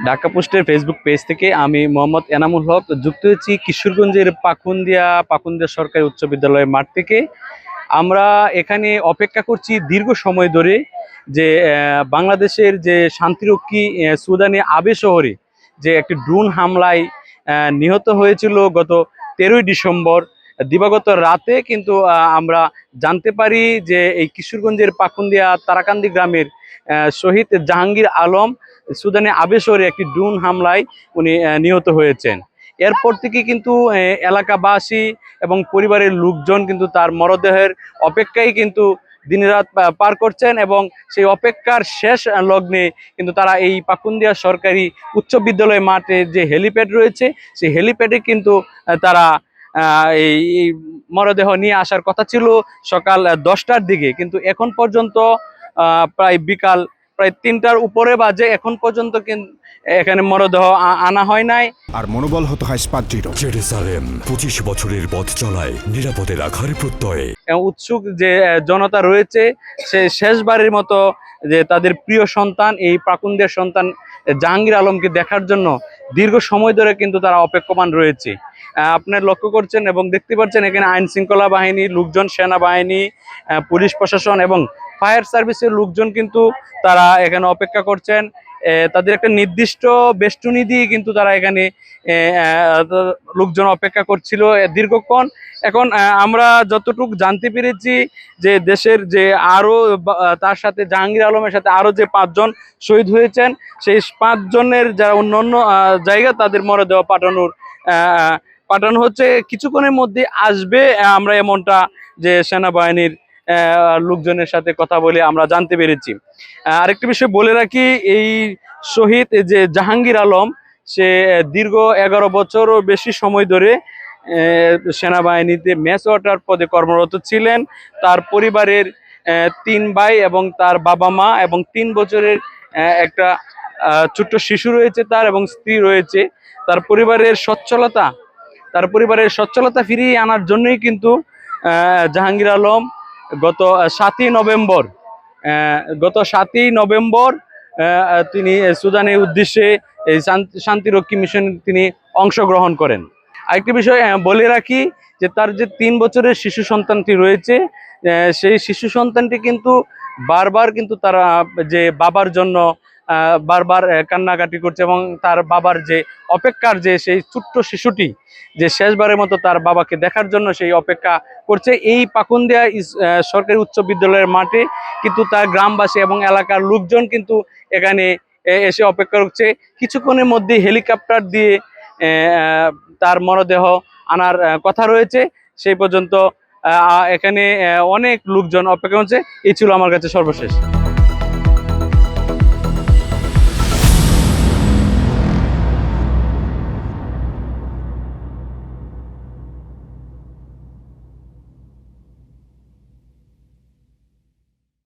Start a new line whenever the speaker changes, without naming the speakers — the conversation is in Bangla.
ঢাকা পোস্টের ফেসবুক পেজ থেকে আমি মোহাম্মদ এনামুল হক যুক্ত হয়েছি কিশোরগঞ্জের পাকুন্দিয়া সরকারি উচ্চ বিদ্যালয়ের মাঠ থেকে। আমরা এখানে অপেক্ষা করছি দীর্ঘ সময় ধরে যে বাংলাদেশের যে শান্তিরক্ষী সুদানি আবে শহরে যে একটি ড্রোন হামলায় নিহত হয়েছিল গত 13ই ডিসেম্বর দিবাগত রাতে। কিন্তু আমরা জানতে পারি যে এই কিশোরগঞ্জের পাকুন্দিয়া তারাকান্দি গ্রামের শহীদ জাহাঙ্গীর আলম সুদানে আবে শহরে একটি ড্রোন হামলায় উনি নিহত হয়েছেন। এরপর থেকে কিন্তু এলাকাবাসী এবং পরিবারের লোকজন কিন্তু তার মরদেহের অপেক্ষায় কিন্তু দিনরাত পার করছেন এবং সেই অপেক্ষার শেষ লগ্নে কিন্তু তারা এই পাকুন্দিয়া সরকারি উচ্চ বিদ্যালয় মাঠে যে হেলিপ্যাড রয়েছে সেই হেলিপ্যাডে কিন্তু তারা এই মরদেহ নিয়ে আসার কথা ছিল সকাল 10টার দিকে, কিন্তু এখন পর্যন্ত প্রায় বিকাল প্রায় 3টার উপরে বাজে, এখন পর্যন্ত কিন্তু এখানে মরদেহ আনা হয় নাই।
আর মনোবল হতে হয় স্পাজ্জিত।
জেরুসালেম 25 বছরের পথ চলায় নিরাপদে রাখার প্রত্যয়ে
উৎসুক যে জনতা রয়েছে সে শেষবারের মতো যে তাদের প্রিয় সন্তান এই পাকুন্দিয়ার সন্তান জাহাঙ্গীর আলমকে দেখার জন্য দীর্ঘ সময় ধরে কিন্তু তারা অপেক্ষমান রয়েছে। আপনার লক্ষ্য করছেন এবং দেখতে পাচ্ছেন এখানে আইন শৃঙ্খলা বাহিনী লোকজন, সেনাবাহিনী, পুলিশ প্রশাসন এবং ফায়ার সার্ভিসের লোকজন কিন্তু তারা এখানে অপেক্ষা করছেন। তাদের একটা নির্দিষ্ট বেষ্টনী দিয়ে কিন্তু তারা এখানে লোকজন অপেক্ষা করছিল দীর্ঘক্ষণ। এখন আমরা যতটুকু জানতে পেরেছি যে দেশের যে আরো তার সাথে জাহাঙ্গীর আলমের সাথে আরো যে 5 জন শহীদ হয়েছেন সেই 5 জনের যারা অন্যান্য জায়গা তাদের মরদেহ পাঠানো হচ্ছে, কিছুক্ষণের মধ্যে আসবে। আমরা এমনটা যে সেনাবাহিনীর লোকজনের সাথে কথা বলে আমরা জানতে পেরেছি। আরেকটি বিষয় বলে রাখি, এই শহীদ যে জাহাঙ্গীর আলম সে দীর্ঘ 11 বছরও বেশি সময় ধরে সেনাবাহিনীতে মেস অর্ডার পদে কর্মরত ছিলেন। তার পরিবারের 3 ভাই এবং তার বাবা মা এবং 3 বছরের একটা ছোট্ট শিশু রয়েছে তার এবং স্ত্রী রয়েছে। তার পরিবারের সচ্ছলতা ফিরিয়ে আনার জন্যই কিন্তু জাহাঙ্গীর আলম গত 7ই নভেম্বর তিনি সুদানের উদ্দেশ্যে এই শান্তিরক্ষী মিশন তিনি অংশগ্রহণ করেন। আরেকটি বিষয় বলে রাখি যে তার যে 3 বছরের শিশু সন্তানটি রয়েছে সেই শিশু সন্তানটি কিন্তু বারবার কিন্তু তারা যে বাবার জন্য বারবার কান্নাকাটি করছে এবং তার বাবার যে অপেক্ষার যে সেই ছোট্ট শিশুটি যে শেষবারের মতো তার বাবাকে দেখার জন্য সেই অপেক্ষা করছে এই পাকুন্দিয়া সরকারি উচ্চ বিদ্যালয়ের মাঠে। কিন্তু তার গ্রামবাসী এবং এলাকার লোকজন কিন্তু এখানে এসে অপেক্ষা করছে। কিছুক্ষণের মধ্যে হেলিকপ্টার দিয়ে তার মরদেহ আনার কথা রয়েছে। সেই পর্যন্ত এখানে অনেক লোকজন অপেক্ষা করছে। এই ছিল আমার কাছে সর্বশেষ।